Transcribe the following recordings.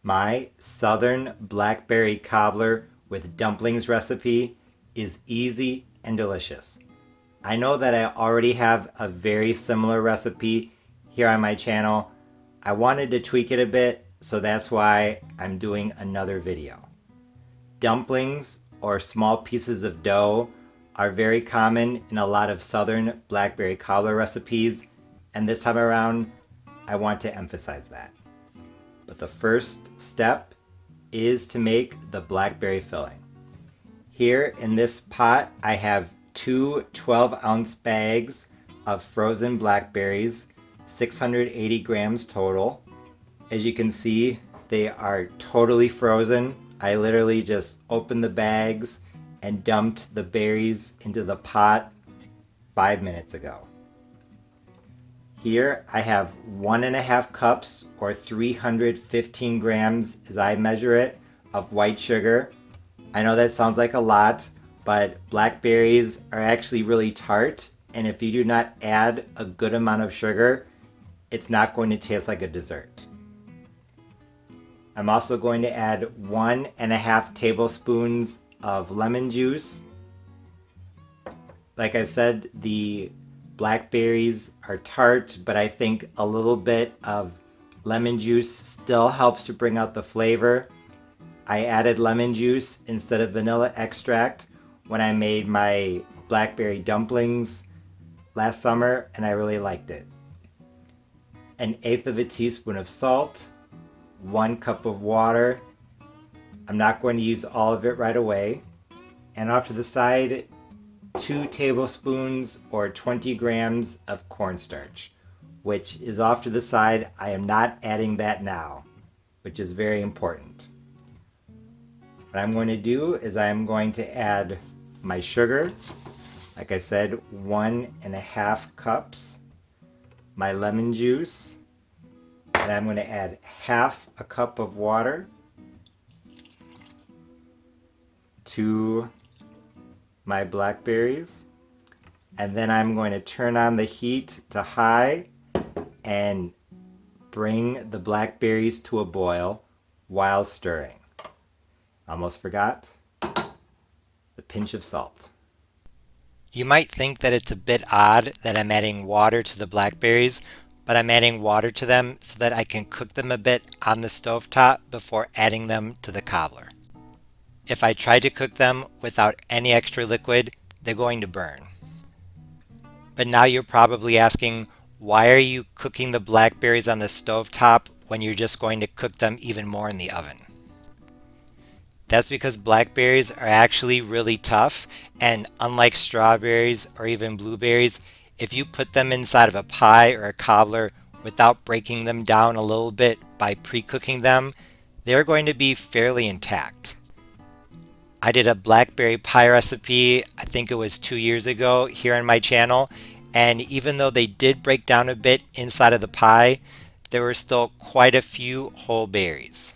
My Southern Blackberry Cobbler with Dumplings recipe is easy and delicious. I know that I already have a very similar recipe here on my channel. I wanted to tweak it a bit, so that's why I'm doing another video. Dumplings, or small pieces of dough, are very common in a lot of Southern Blackberry Cobbler recipes, and this time around, I want to emphasize that. But the first step is to make the blackberry filling. Here in this pot, I have two 12-ounce bags of frozen blackberries, 680 grams total. As you can see, they are totally frozen. I literally just opened the bags and dumped the berries into the pot 5 minutes ago. Here I have 1.5 cups or 315 grams as I measure it of white sugar. I know that sounds like a lot, but blackberries are actually really tart, and if you do not add a good amount of sugar, it's not going to taste like a dessert. I'm also going to add 1.5 tablespoons of lemon juice. Like I said, the blackberries are tart, but I think a little bit of lemon juice still helps to bring out the flavor. I added lemon juice instead of vanilla extract when I made my blackberry dumplings last summer, and I really liked it. 1/8 teaspoon of salt, 1 cup of water. I'm not going to use all of it right away. And off to the side, 2 tablespoons or 20 grams of cornstarch, which is off to the side. I am not adding that now, which is very important. What I'm going to do is I'm going to add my sugar. Like I said, 1.5 cups, my lemon juice, and I'm going to add 1/2 cup of water to my blackberries, and then I'm going to turn on the heat to high and bring the blackberries to a boil while stirring. Almost forgot the pinch of salt. You might think that it's a bit odd that I'm adding water to the blackberries, but I'm adding water to them so that I can cook them a bit on the stovetop before adding them to the cobbler. If I try to cook them without any extra liquid, they're going to burn. But now you're probably asking, why are you cooking the blackberries on the stovetop when you're just going to cook them even more in the oven? That's because blackberries are actually really tough, and unlike strawberries or even blueberries, if you put them inside of a pie or a cobbler without breaking them down a little bit by pre-cooking them, they're going to be fairly intact. I did a blackberry pie recipe, I think it was 2 years ago here on my channel, and even though they did break down a bit inside of the pie, there were still quite a few whole berries.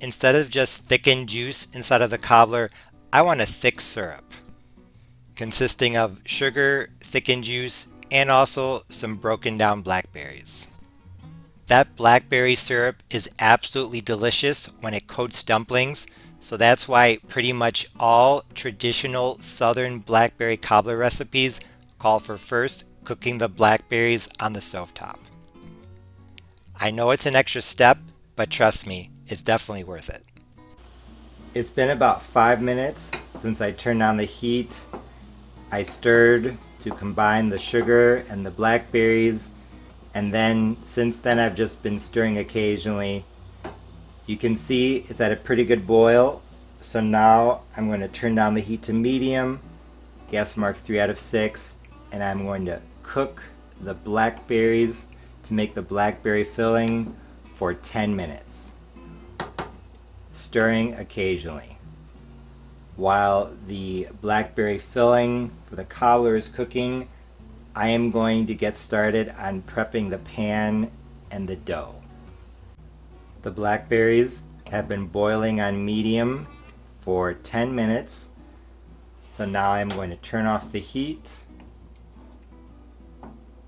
Instead of just thickened juice inside of the cobbler, I want a thick syrup, consisting of sugar, thickened juice, and also some broken down blackberries. That blackberry syrup is absolutely delicious when it coats dumplings, so that's why pretty much all traditional Southern blackberry cobbler recipes call for first cooking the blackberries on the stovetop. I know it's an extra step, but trust me, it's definitely worth it. It's been about 5 minutes since I turned on the heat. I stirred to combine the sugar and the blackberries, and then since then I've just been stirring occasionally. You can see it's at a pretty good boil, so now I'm going to turn down the heat to medium, gas mark 3 out of 6, and I'm going to cook the blackberries to make the blackberry filling for 10 minutes, stirring occasionally. While the blackberry filling for the cobbler is cooking, I am going to get started on prepping the pan and the dough. The blackberries have been boiling on medium for 10 minutes, so now I'm going to turn off the heat,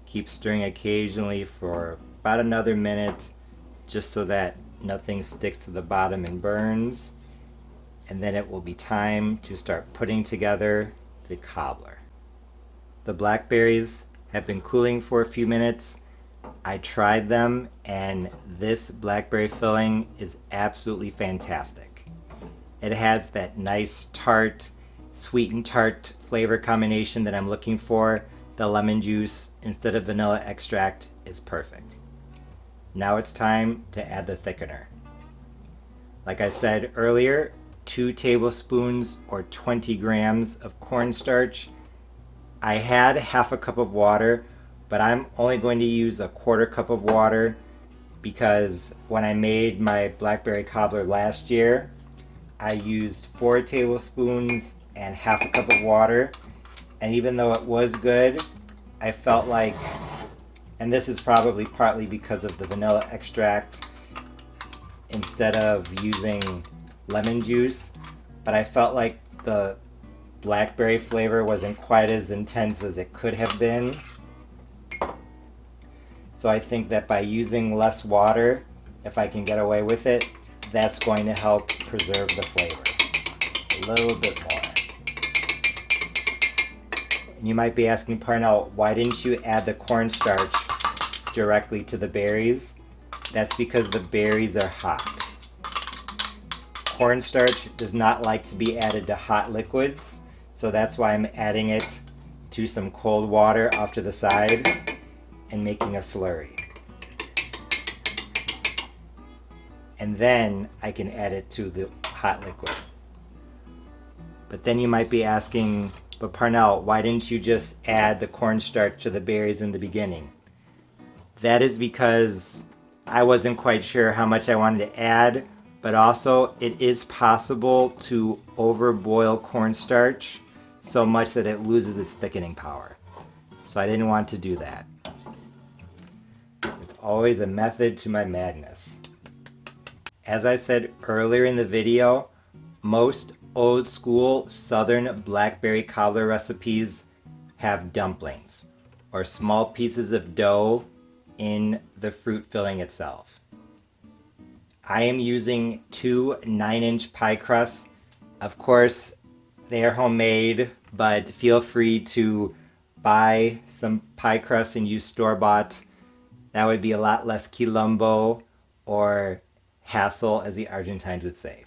keep stirring occasionally for about another minute, just so that nothing sticks to the bottom and burns. And then it will be time to start putting together the cobbler. The blackberries have been cooling for a few minutes. I tried them and this blackberry filling is absolutely fantastic. It has that nice tart, sweet and tart flavor combination that I'm looking for. The lemon juice instead of vanilla extract is perfect. Now it's time to add the thickener. Like I said earlier, 2 tablespoons or 20 grams of cornstarch. I had half a cup of water, but I'm only going to use a 1/4 cup of water because when I made my blackberry cobbler last year, I used 4 tablespoons and half a cup of water. And even though it was good, I felt like, and this is probably partly because of the vanilla extract instead of using lemon juice, but I felt like the blackberry flavor wasn't quite as intense as it could have been. So I think that by using less water, if I can get away with it, that's going to help preserve the flavor a little bit more. And you might be asking, Parnell, why didn't you add the cornstarch directly to the berries? That's because the berries are hot. Cornstarch does not like to be added to hot liquids, so that's why I'm adding it to some cold water off to the side and making a slurry. And then I can add it to the hot liquid. But then you might be asking, but Parnell, why didn't you just add the cornstarch to the berries in the beginning? That is because I wasn't quite sure how much I wanted to add, but also it is possible to overboil cornstarch so much that it loses its thickening power. So I didn't want to do that. There's always a method to my madness. As I said earlier in the video, most old school southern blackberry cobbler recipes have dumplings, or small pieces of dough in the fruit filling itself. I am using 2 9-inch pie crusts. Of course, they are homemade, but feel free to buy some pie crusts and use store-bought. That would be a lot less quilombo or hassle, as the Argentines would say.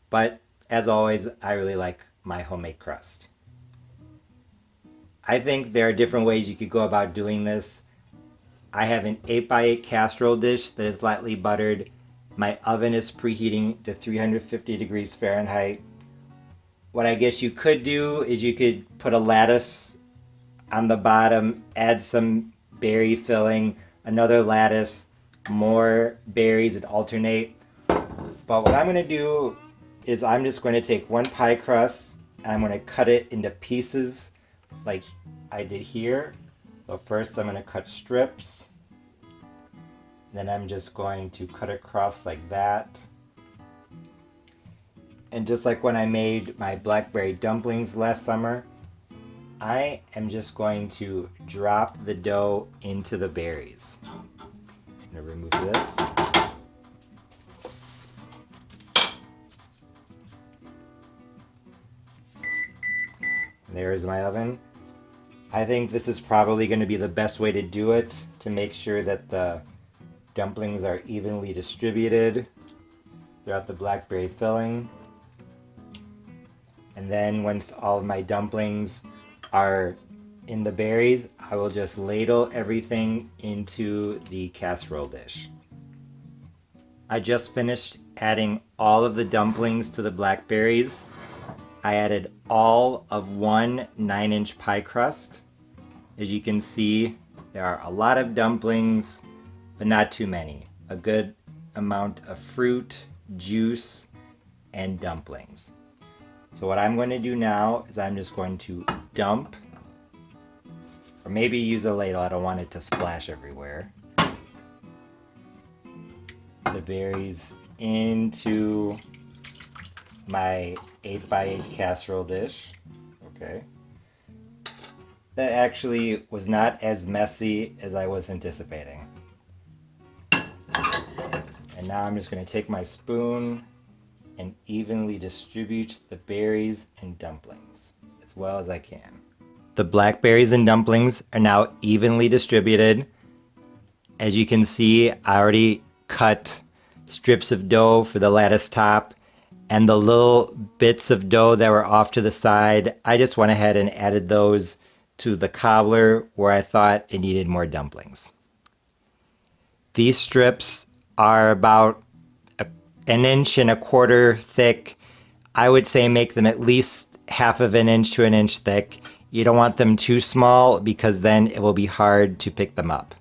But as always, I really like my homemade crust. I think there are different ways you could go about doing this. I have an 8x8 casserole dish that is lightly buttered. My oven is preheating to 350 degrees Fahrenheit. What I guess you could do is you could put a lattice on the bottom, add some berry filling, another lattice, more berries, and alternate. But what I'm going to do is I'm just going to take 1 pie crust and I'm going to cut it into pieces like I did here. So first I'm going to cut strips. Then I'm just going to cut across like that. And just like when I made my blackberry dumplings last summer, I am just going to drop the dough into the berries. I'm going to remove this. There's my oven. I think this is probably going to be the best way to do it to make sure that the dumplings are evenly distributed throughout the blackberry filling. And then once all of my dumplings are in the berries, I will just ladle everything into the casserole dish. I just finished adding all of the dumplings to the blackberries. I added all of 1 9-inch pie crust. As you can see, there are a lot of dumplings, but not too many. A good amount of fruit, juice, and dumplings. So what I'm going to do now is I'm just going to dump, or maybe use a ladle, I don't want it to splash everywhere, the berries into my 8x8 casserole dish. Okay. That actually was not as messy as I was anticipating. And now I'm just going to take my spoon and evenly distribute the berries and dumplings as well as I can. The blackberries and dumplings are now evenly distributed. As you can see, I already cut strips of dough for the lattice top, and the little bits of dough that were off to the side, I just went ahead and added those to the cobbler where I thought it needed more dumplings. These strips are about an inch and a quarter thick. I would say make them at least half of an inch to an inch thick. You don't want them too small because then it will be hard to pick them up.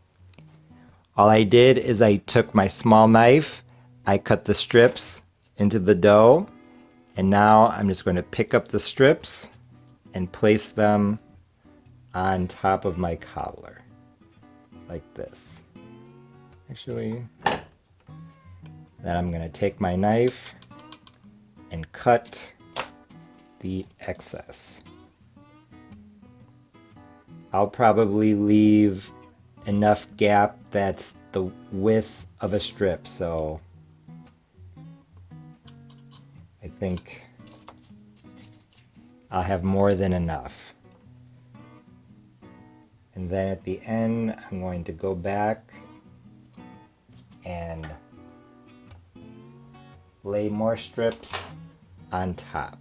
All I did is I took my small knife, I cut the strips into the dough, and now I'm just going to pick up the strips and place them on top of my cobbler, like this. Actually, then I'm going to take my knife and cut the excess. I'll probably leave enough gap that's the width of a strip, so I think I'll have more than enough. And then at the end, I'm going to go back and lay more strips on top.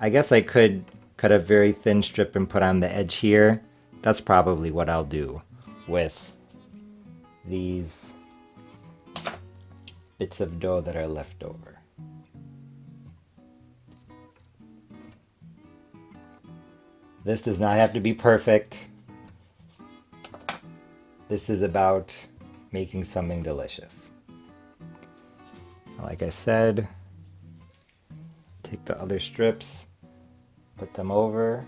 I guess I could cut a very thin strip and put on the edge here. That's probably what I'll do with these bits of dough that are left over. This does not have to be perfect. This is about making something delicious. Like I said, take the other strips, put them over,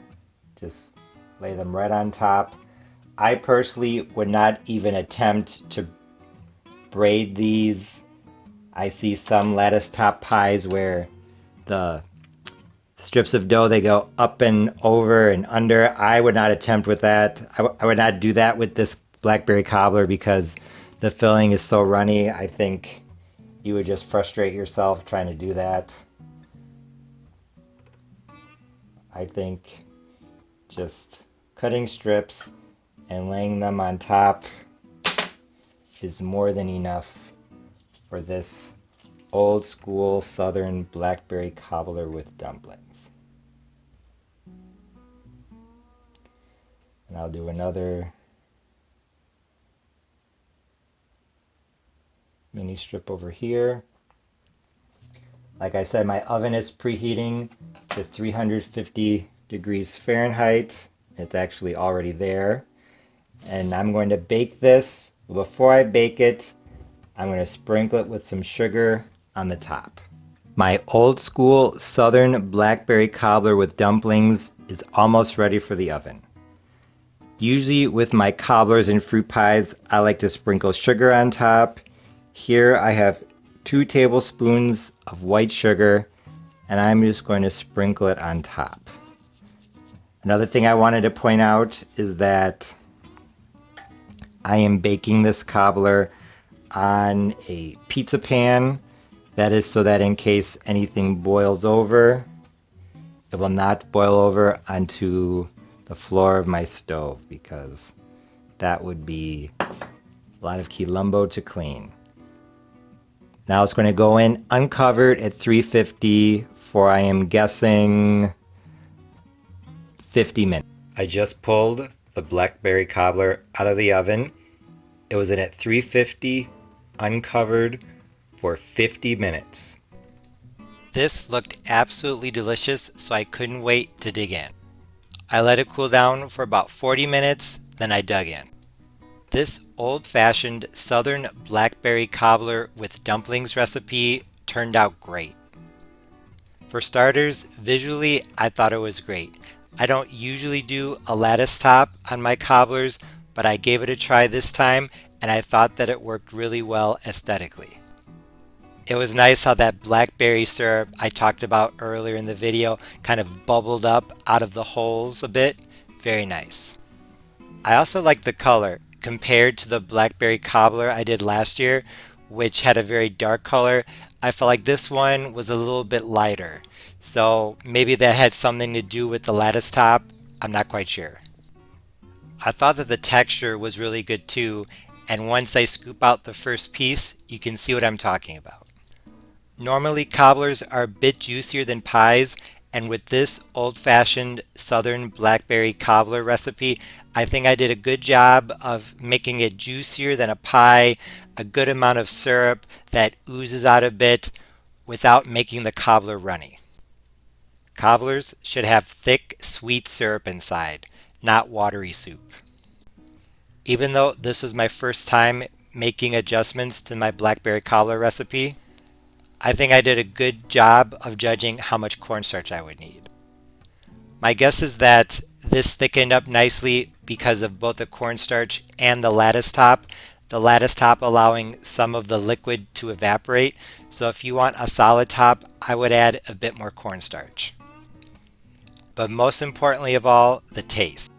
just lay them right on top. I personally would not even attempt to braid these. I see some lattice top pies where the strips of dough, they go up and over and under. I would not attempt with that. I would not do that with this blackberry cobbler because the filling is so runny. I think you would just frustrate yourself trying to do that. I think just cutting strips and laying them on top is more than enough for this old school southern blackberry cobbler with dumplings. And I'll do another mini strip over here. Like I said, my oven is preheating to 350 degrees Fahrenheit. It's actually already there. And I'm going to bake this. Before I bake it, I'm going to sprinkle it with some sugar on the top. My old school southern blackberry cobbler with dumplings is almost ready for the oven. Usually with my cobblers and fruit pies, I like to sprinkle sugar on top. Here I have 2 tablespoons of white sugar, and I'm just going to sprinkle it on top. Another thing I wanted to point out is that I am baking this cobbler on a pizza pan. That is so that in case anything boils over, it will not boil over onto the floor of my stove, because that would be a lot of quilombo to clean. Now it's going to go in uncovered at 350 for, I am guessing, 50 minutes. I just pulled the blackberry cobbler out of the oven. It was in at 350 uncovered for 50 minutes. This looked absolutely delicious, so I couldn't wait to dig in. I let it cool down for about 40 minutes, then I dug in. This old-fashioned southern blackberry cobbler with dumplings recipe turned out great. For starters, visually, I thought it was great. I don't usually do a lattice top on my cobblers, but I gave it a try this time, and I thought that it worked really well aesthetically. It was nice how that blackberry syrup I talked about earlier in the video kind of bubbled up out of the holes a bit. Very nice. I also like the color. compared to the Blackberry Cobbler I did last year, which had a very dark color, I felt like this one was a little bit lighter. So maybe that had something to do with the lattice top. I'm not quite sure. I thought that the texture was really good too, and once I scoop out the first piece, you can see what I'm talking about. Normally cobblers are a bit juicier than pies, and with this old-fashioned southern blackberry cobbler recipe, I think I did a good job of making it juicier than a pie, a good amount of syrup that oozes out a bit without making the cobbler runny. Cobblers should have thick, sweet syrup inside, not watery soup. Even though this was my first time making adjustments to my blackberry cobbler recipe, I think I did a good job of judging how much cornstarch I would need. My guess is that this thickened up nicely because of both the cornstarch and the lattice top allowing some of the liquid to evaporate. So if you want a solid top, I would add a bit more cornstarch. But most importantly of all, the taste.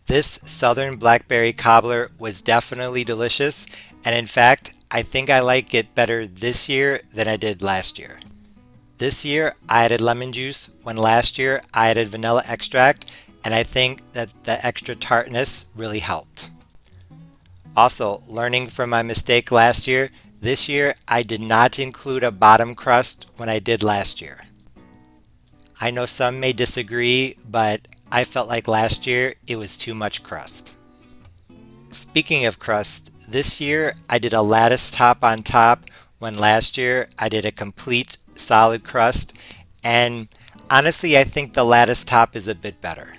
This southern blackberry cobbler was definitely delicious, and in fact, I think I like it better this year than I did last year. This year I added lemon juice when last year I added vanilla extract, and I think that the extra tartness really helped. Also, learning from my mistake last year, this year I did not include a bottom crust when I did last year. I know some may disagree, but I felt like last year it was too much crust. Speaking of crust, this year I did a lattice top on top when last year I did a complete solid crust, and honestly I think the lattice top is a bit better.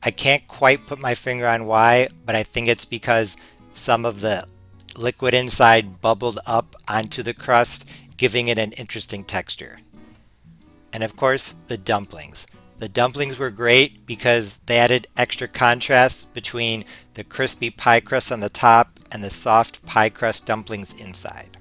I can't quite put my finger on why, but I think it's because some of the liquid inside bubbled up onto the crust, giving it an interesting texture. And of course, the dumplings. The dumplings were great because they added extra contrast between the crispy pie crust on the top and the soft pie crust dumplings inside.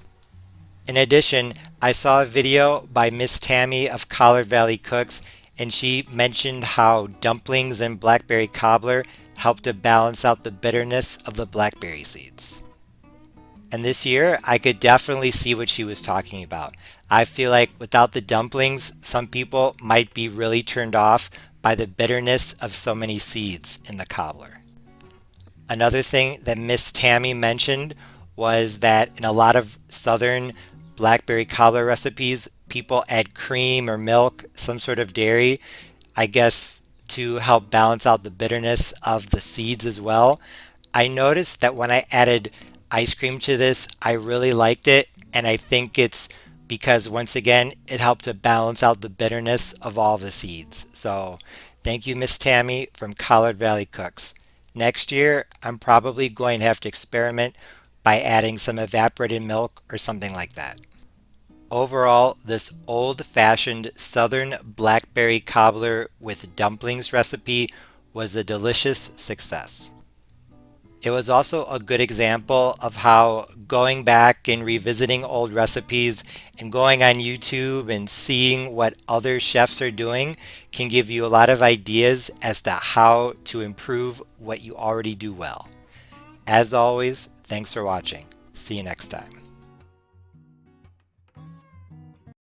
In addition, I saw a video by Miss Tammy of Collard Valley Cooks, and she mentioned how dumplings and blackberry cobbler help to balance out the bitterness of the blackberry seeds. And this year, I could definitely see what she was talking about. I feel like without the dumplings, some people might be really turned off by the bitterness of so many seeds in the cobbler. Another thing that Miss Tammy mentioned was that in a lot of southern blackberry cobbler recipes, people add cream or milk, some sort of dairy, I guess to help balance out the bitterness of the seeds as well. I noticed that when I added ice cream to this, I really liked it, and I think it's because once again it helped to balance out the bitterness of all the seeds. So thank you, Miss Tammy from Collard Valley Cooks. Next year I'm probably going to have to experiment by adding some evaporated milk or something like that. Overall, this old-fashioned southern blackberry cobbler with dumplings recipe was a delicious success. It was also a good example of how going back and revisiting old recipes and going on YouTube and seeing what other chefs are doing can give you a lot of ideas as to how to improve what you already do well. As always, thanks for watching. See you next time.